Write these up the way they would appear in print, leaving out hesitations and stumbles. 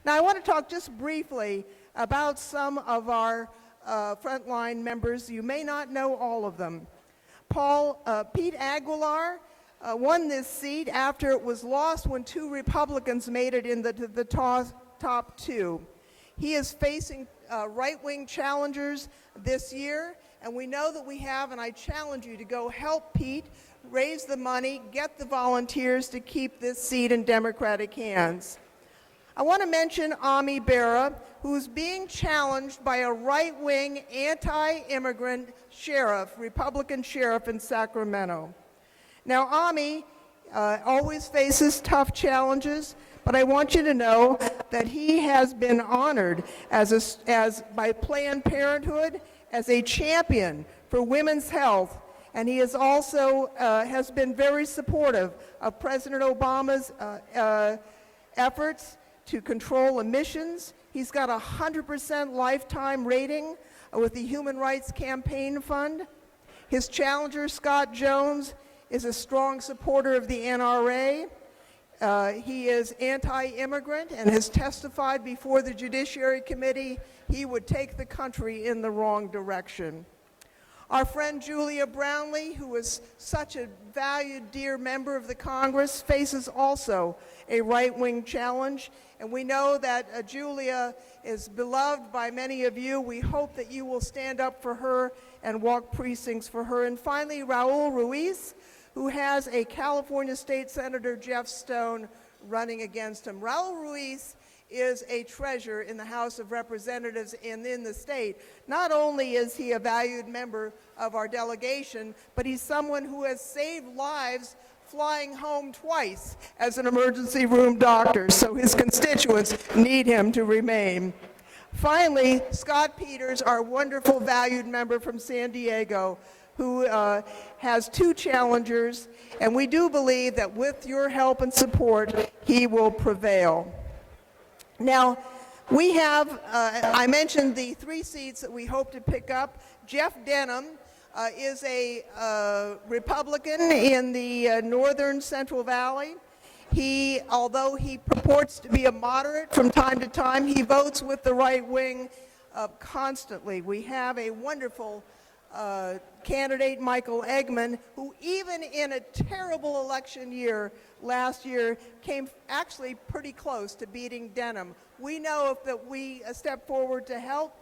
Now, I want to talk just briefly about some of our frontline members. You may not know all of them. Pete Aguilar won this seat after it was lost when two Republicans made it in the top two. He is facing right-wing challengers this year, and we know that we have, and I challenge you to go help Pete raise the money, get the volunteers to keep this seat in Democratic hands. I want to mention Ami Berra, who's being challenged by a right-wing, anti-immigrant sheriff, Republican sheriff in Sacramento. Now, Ami always faces tough challenges, but I want you to know that he has been honored by Planned Parenthood as a champion for women's health, and he is also has been very supportive of President Obama's efforts to control emissions. He's got a 100% lifetime rating with the Human Rights Campaign Fund. His challenger, Scott Jones, is a strong supporter of the NRA. He is anti-immigrant and has testified before the Judiciary Committee he would take the country in the wrong direction. Our friend Julia Brownlee, who is such a valued, dear member of the Congress, faces also a right-wing challenge. And we know that Julia is beloved by many of you. We hope that you will stand up for her and walk precincts for her. And finally, Raul Ruiz, who has a California State Senator, Jeff Stone, running against him. Raul Ruiz is a treasure in the House of Representatives and in the state. Not only is he a valued member of our delegation, but he's someone who has saved lives flying home twice as an emergency room doctor, so his constituents need him to remain. Finally, Scott Peters, our wonderful valued member from San Diego, who has two challengers, and we do believe that with your help and support, he will prevail. Now, we have, I mentioned the 3 seats that we hope to pick up. Jeff Denham is a Republican in the northern Central Valley. Although he purports to be a moderate from time to time, he votes with the right wing constantly. We have a wonderful candidate, Michael Eggman, who even in a terrible election year last year came actually pretty close to beating Denham. We know if that we step forward to help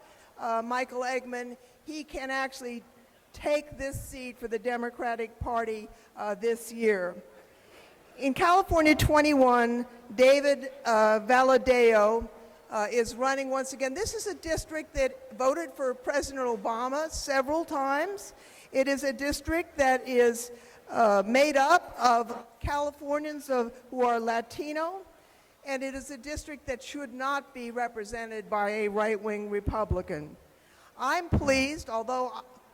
Michael Eggman, he can actually take this seat for the Democratic Party this year. In California 21, David Valadao is running once again. This is a district that voted for President Obama several times. It is a district that is made up of Californians who are Latino, and it is a district that should not be represented by a right-wing Republican. I'm pleased, although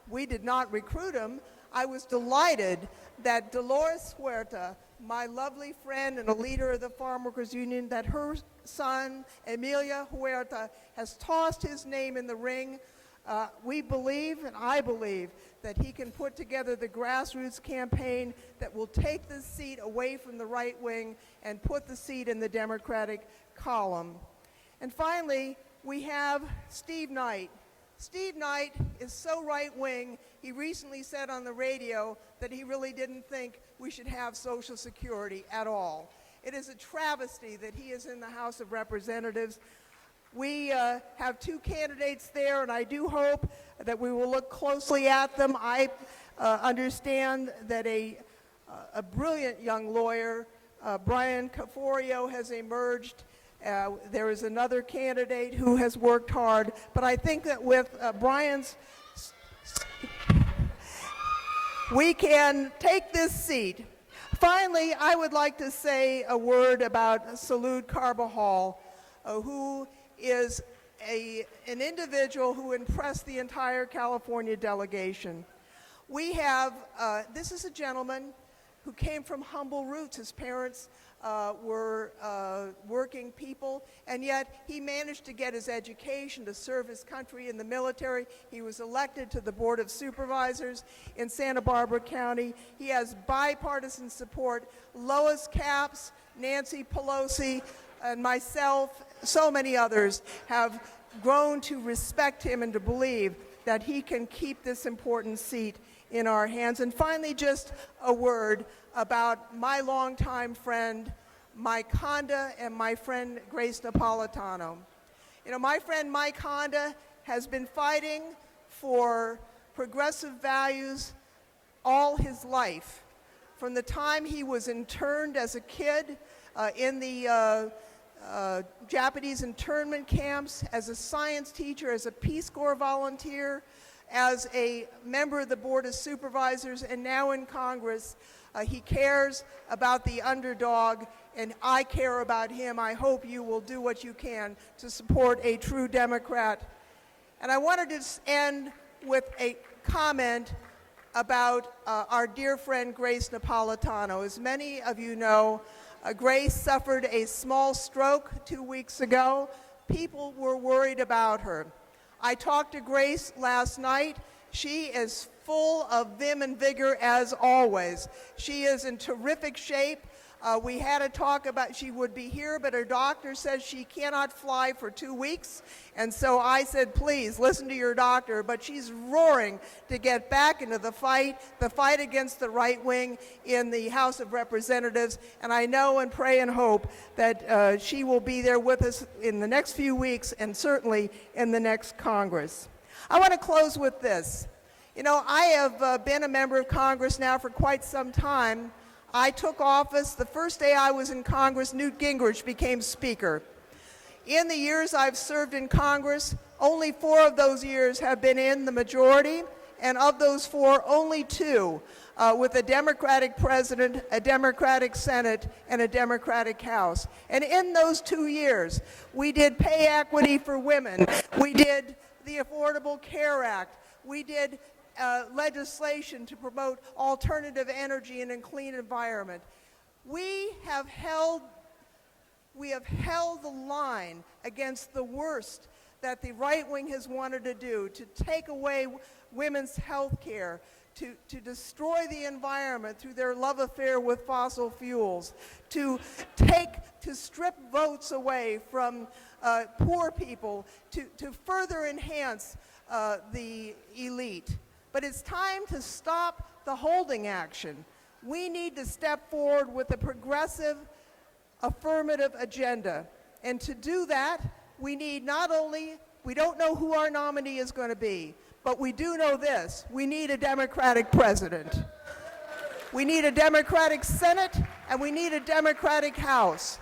we did not recruit him, I was delighted that Dolores Huerta, my lovely friend and a leader of the Farm Workers Union, that her son, Emilia Huerta, has tossed his name in the ring. We believe, and I believe, that he can put together the grassroots campaign that will take this seat away from the right wing and put the seat in the Democratic column. And finally, we have Steve Knight. Steve Knight is so right-wing, he recently said on the radio that he really didn't think we should have Social Security at all. It is a travesty that he is in the House of Representatives. We have 2 candidates there, and I do hope that we will look closely at them. I understand that a brilliant young lawyer, Brian Caforio, has emerged. There is another candidate who has worked hard, but I think that with Brian's, we can take this seat. Finally, I would like to say a word about Salud Carbajal, who is an individual who impressed the entire California delegation. We have, this is a gentleman who came from humble roots. His parents were working people, and yet he managed to get his education to serve his country in the military. He was elected to the Board of Supervisors in Santa Barbara County. He has bipartisan support. Lois Capps, Nancy Pelosi, and myself so many others have grown to respect him and to believe that he can keep this important seat in our hands. And finally, just a word about my longtime friend, Mike Honda, and my friend Grace Napolitano. You know, my friend Mike Honda has been fighting for progressive values all his life. From the time he was interned as a kid in the Japanese internment camps, as a science teacher, as a Peace Corps volunteer, as a member of the Board of Supervisors, and now in Congress, he cares about the underdog, and I care about him. I hope you will do what you can to support a true Democrat. And I wanted to end with a comment about our dear friend Grace Napolitano. As many of you know, Grace suffered a small stroke 2 weeks ago. People were worried about her. I talked to Grace last night. She is full of vim and vigor as always. She is in terrific shape. We had a talk about she would be here, but her doctor says she cannot fly for 2 weeks. And so I said, please listen to your doctor. But she's roaring to get back into the fight against the right wing in the House of Representatives. And I know and pray and hope that she will be there with us in the next few weeks and certainly in the next Congress. I want to close with this. You know, I have been a member of Congress now for quite some time. I took office the first day I was in Congress. Newt Gingrich became Speaker. In the years I've served in Congress, only 4 of those years have been in the majority, and of those 4, only 2 with a Democratic president, a Democratic Senate, and a Democratic House. And in those 2 years, we did pay equity for women. We did the Affordable Care Act. We did legislation to promote alternative energy and a clean environment. We have held the line against the worst that the right wing has wanted to do, to take away women's health care, to destroy the environment through their love affair with fossil fuels, to strip votes away from poor people, to further enhance the elite. But it's time to stop the holding action. We need to step forward with a progressive, affirmative agenda. And to do that, we need not only, we don't know who our nominee is going to be, but we do know this: we need a Democratic president. We need a Democratic Senate, and we need a Democratic House.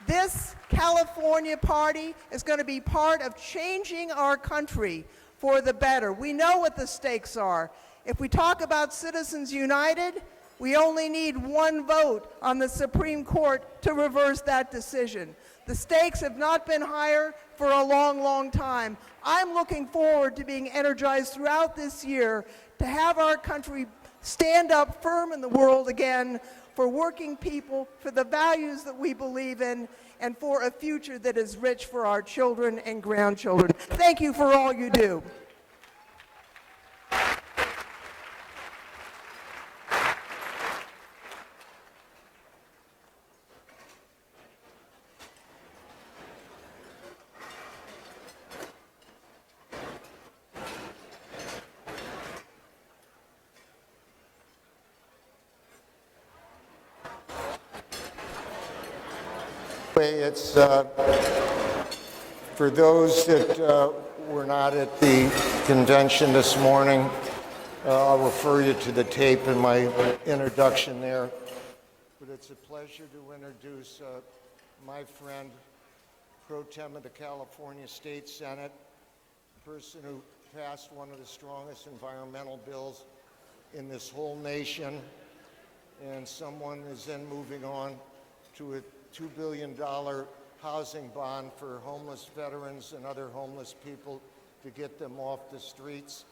This California party is going to be part of changing our country for the better. We know what the stakes are. If we talk about Citizens United, we only need 1 vote on the Supreme Court to reverse that decision. The stakes have not been higher for a long, long time. I'm looking forward to being energized throughout this year to have our country stand up firm in the world again for working people, for the values that we believe in, and for a future that is rich for our children and grandchildren. Thank you for all you do. It's for those that were not at the convention this morning, I'll refer you to the tape in my introduction there. But it's a pleasure to introduce my friend, Pro Tem of the California State Senate, a person who passed one of the strongest environmental bills in this whole nation, and someone is then moving on to a $2 billion housing bond for homeless veterans and other homeless people to get them off the streets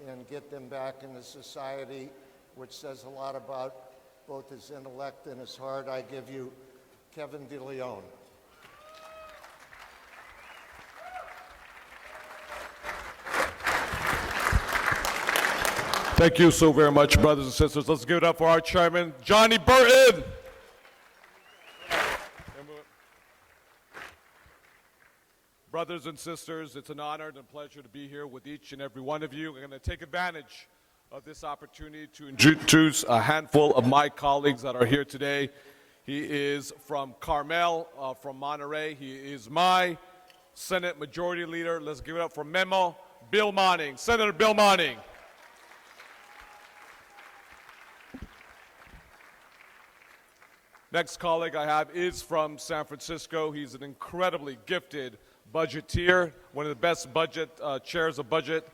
and get them back into society, which says a lot about both his intellect and his heart. I give you Kevin DeLeon. Thank you so very much, brothers and sisters. Let's give it up for our chairman, Johnny Burton. Brothers and sisters, it's an honor and a pleasure to be here with each and every one of you. I'm going to take advantage of this opportunity to introduce a handful of my colleagues that are here today. He is from Carmel, from Monterey. He is my Senate Majority Leader. Let's give it up for Memo Bill Monning, Senator Bill Monning. Next colleague I have is from San Francisco. He's an incredibly gifted budgeteer, one of the best budget chairs of budget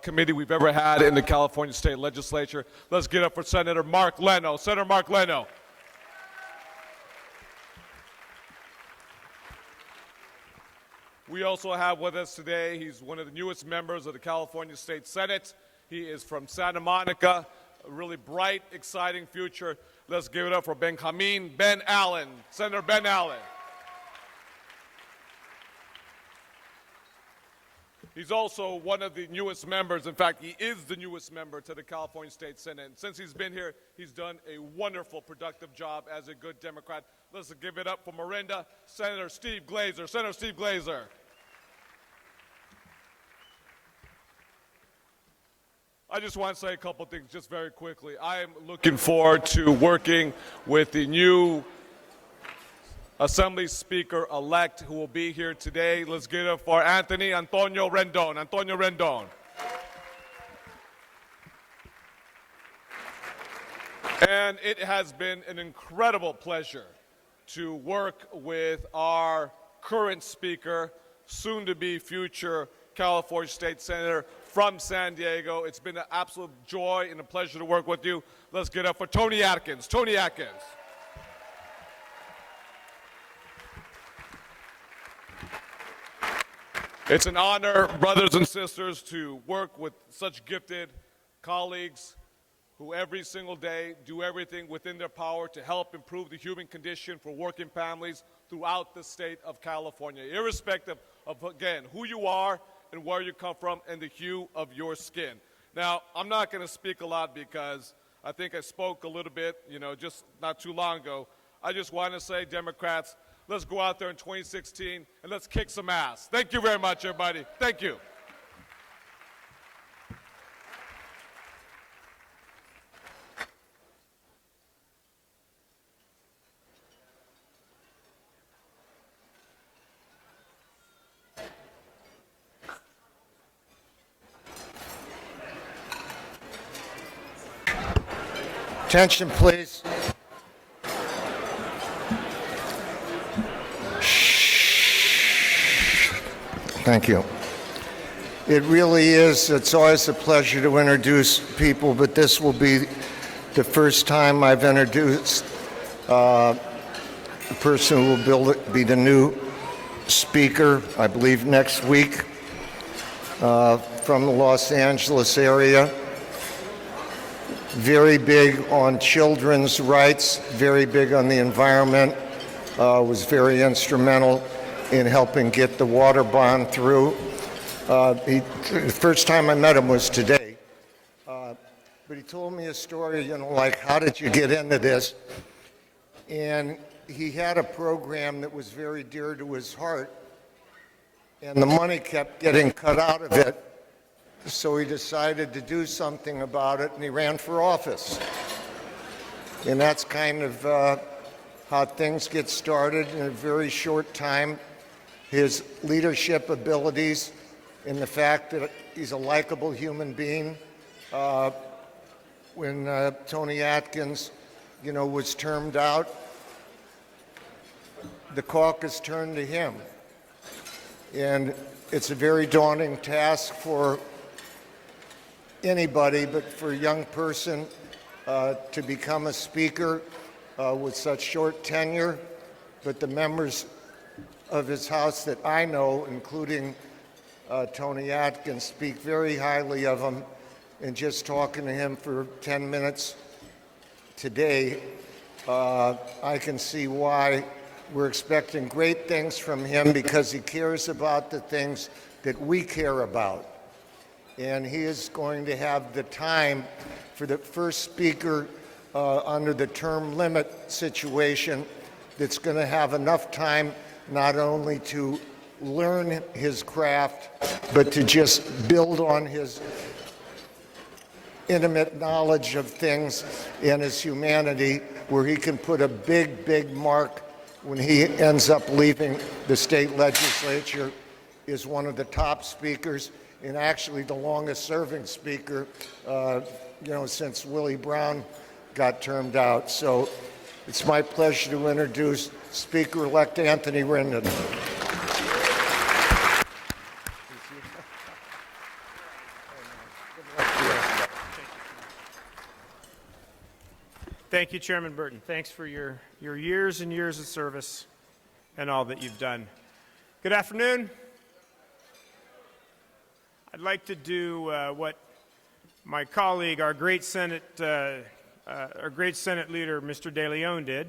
committee we've ever had in the California State Legislature. Let's get up for Senator Mark Leno. Senator Mark Leno. We also have with us today, he's one of the newest members of the California State Senate. He is from Santa Monica, a really bright, exciting future. Let's give it up for Benjamin Ben Allen, Senator Ben Allen. He's also one of the newest members. In fact, he is the newest member to the California State Senate. And since he's been here, he's done a wonderful, productive job as a good Democrat. Let's give it up for Miranda, Senator Steve Glazer. Senator Steve Glazer. I just want to say a couple things just very quickly. I am looking forward to working with the new Assembly Speaker-elect who will be here today. Let's give it up for Antonio Rendon. Antonio Rendon. And it has been an incredible pleasure to work with our current Speaker, soon-to-be future California State Senator from San Diego. It's been an absolute joy and a pleasure to work with you. Let's get up for Tony Atkins. Tony Atkins. It's an honor, brothers and sisters, to work with such gifted colleagues who every single day do everything within their power to help improve the human condition for working families throughout the state of California, irrespective of, again, who you are and where you come from and the hue of your skin. Now, I'm not going to speak a lot because I think I spoke a little bit, just not too long ago. I just want to say, Democrats, let's go out there in 2016 and let's kick some ass. Thank you very much, everybody. Thank you. Attention, please. Thank you. It really is. It's always a pleasure to introduce people, but this will be the first time I've introduced a person who will be the new speaker, I believe next week, from the Los Angeles area. Very big on children's rights, very big on the environment, was very instrumental in helping get the water bond through. The first time I met him was today. But he told me a story, like, how did you get into this? And he had a program that was very dear to his heart, and the money kept getting cut out of it. So he decided to do something about it, and he ran for office. And that's kind of how things get started in a very short time. His leadership abilities and the fact that he's a likable human being. When Tony Atkins, was termed out, the caucus turned to him. And it's a very daunting task for anybody, but for a young person to become a speaker with such short tenure. But the members of his house that I know, including Tony Atkins, speak very highly of him. And just talking to him for 10 minutes today, I can see why we're expecting great things from him, because he cares about the things that we care about. And he is going to have the time for the first speaker under the term limit situation that's going to have enough time not only to learn his craft, but to just build on his intimate knowledge of things and his humanity, where he can put a big, big mark when he ends up leaving the state legislature, is one of the top speakers and actually the longest serving speaker, since Willie Brown got termed out. So it's my pleasure to introduce Speaker-elect Anthony Rendon. Thank you, Chairman Burton. Thanks for your years and years of service and all that you've done. Good afternoon. I'd like to do what my colleague, our great Senate leader, Mr. De Leon, did,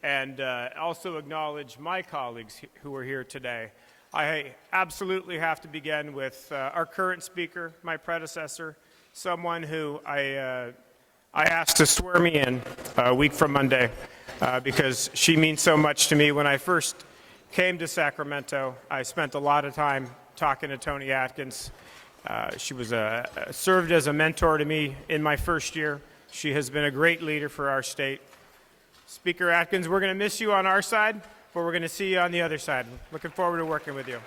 and also acknowledge my colleagues who are here today. I absolutely have to begin with our current speaker, my predecessor, someone who I asked to swear me in a week from Monday because she means so much to me. When I first came to Sacramento, I spent a lot of time talking to Toni Atkins. She was served as a mentor to me in my first year. She has been a great leader for our state. Speaker Atkins, we're going to miss you on our side, but we're going to see you on the other side. Looking forward to working with you.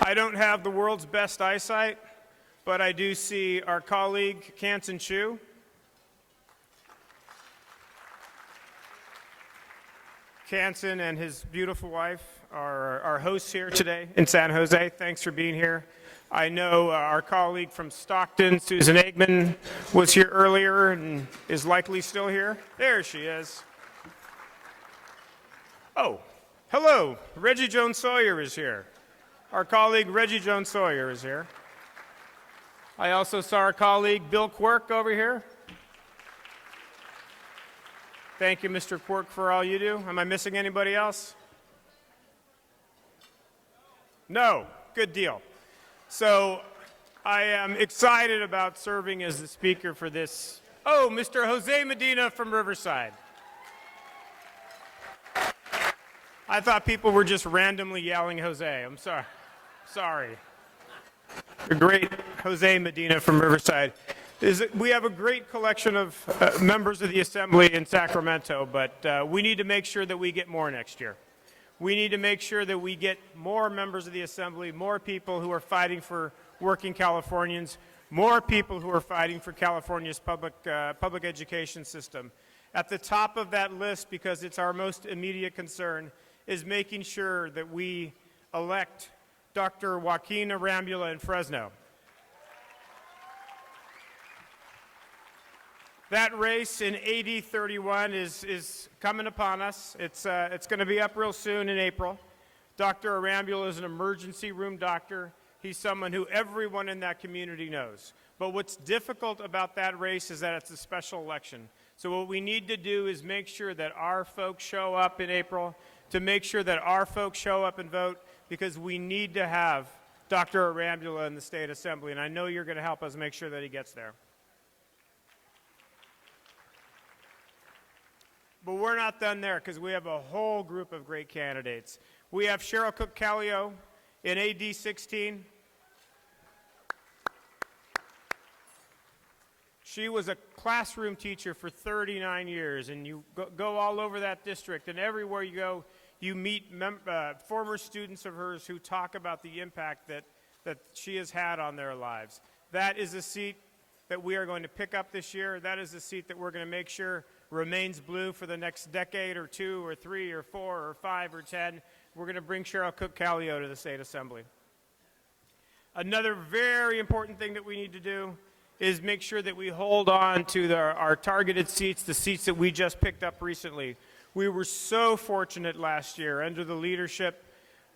I don't have the world's best eyesight, but I do see our colleague, Kansan Chu. Kansan and his beautiful wife are our hosts here today in San Jose. Thanks for being here. I know our colleague from Stockton, Susan Eggman, was here earlier and is likely still here. There she is. Oh, hello, Reggie Jones Sawyer is here. Our colleague Reggie Jones Sawyer is here. I also saw our colleague Bill Quirk over here. Thank you, Mr. Quirk, for all you do. Am I missing anybody else? No, good deal. So I am excited about serving as the speaker for this. Oh, Mr. Jose Medina from Riverside. I thought people were just randomly yelling Jose. I'm sorry. Sorry. The great Jose Medina from Riverside. We have a great collection of members of the Assembly in Sacramento, but we need to make sure that we get more next year. We need to make sure that we get more members of the Assembly, more people who are fighting for working Californians, more people who are fighting for California's public education system. At the top of that list, because it's our most immediate concern, is making sure that we elect Dr. Joaquin Arambula in Fresno. That race in AD 31 is coming upon us. It's going to be up real soon in April. Dr. Arambula is an emergency room doctor. He's someone who everyone in that community knows. But what's difficult about that race is that it's a special election. So what we need to do is make sure that our folks show up in April, to make sure that our folks show up and vote, because we need to have Dr. Arambula in the State Assembly, and I know you're going to help us make sure that he gets there. But we're not done there, because we have a whole group of great candidates. We have Cheryl Cook Callio in AD 16. She was a classroom teacher for 39 years, and you go all over that district, and everywhere you go, you meet former students of hers who talk about the impact that she has had on their lives. That is a seat that we are going to pick up this year. That is a seat that we're going to make sure remains blue for the next decade or 2 or 3 or 4 or 5 or 10. We're going to bring Cheryl Cook Callio to the State Assembly. Another very important thing that we need to do is make sure that we hold on to our targeted seats, the seats that we just picked up recently. We were so fortunate last year under the leadership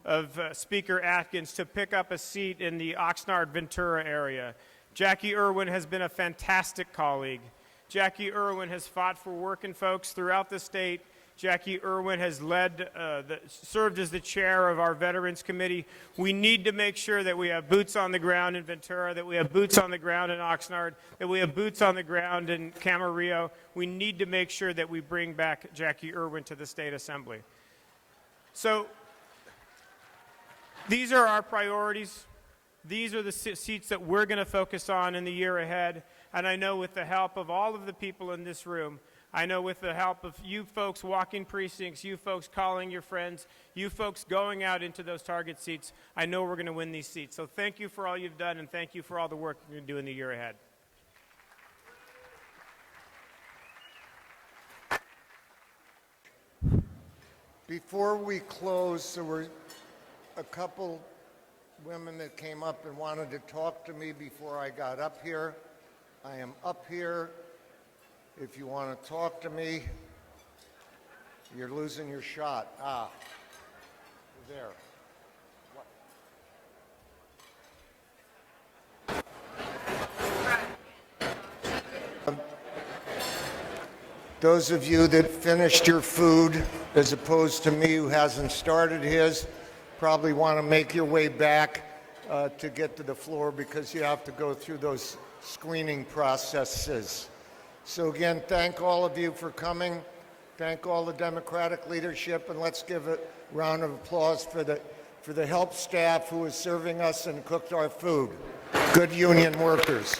of Speaker Atkins to pick up a seat in the Oxnard-Ventura area. Jackie Irwin has been a fantastic colleague. Jackie Irwin has fought for working folks throughout the state Jackie Irwin has served as the chair of our Veterans Committee. We need to make sure that we have boots on the ground in Ventura, that we have boots on the ground in Oxnard, that we have boots on the ground in Camarillo. We need to make sure that we bring back Jackie Irwin to the State Assembly. So these are our priorities. These are the seats that we're going to focus on in the year ahead. And I know with the help of all of the people in this room, I know with the help of you folks walking precincts, you folks calling your friends, you folks going out into those target seats, I know we're going to win these seats. So thank you for all you've done, and thank you for all the work you're going to do in the year ahead. Before we close, there were a couple women that came up and wanted to talk to me before I got up here. I am up here. If you want to talk to me, you're losing your shot. There. Those of you that finished your food, as opposed to me who hasn't started his, probably want to make your way back to get to the floor because you have to go through those screening processes. So again, thank all of you for coming. Thank all the Democratic leadership, and let's give a round of applause for the help staff who is serving us and cooked our food. Good union workers.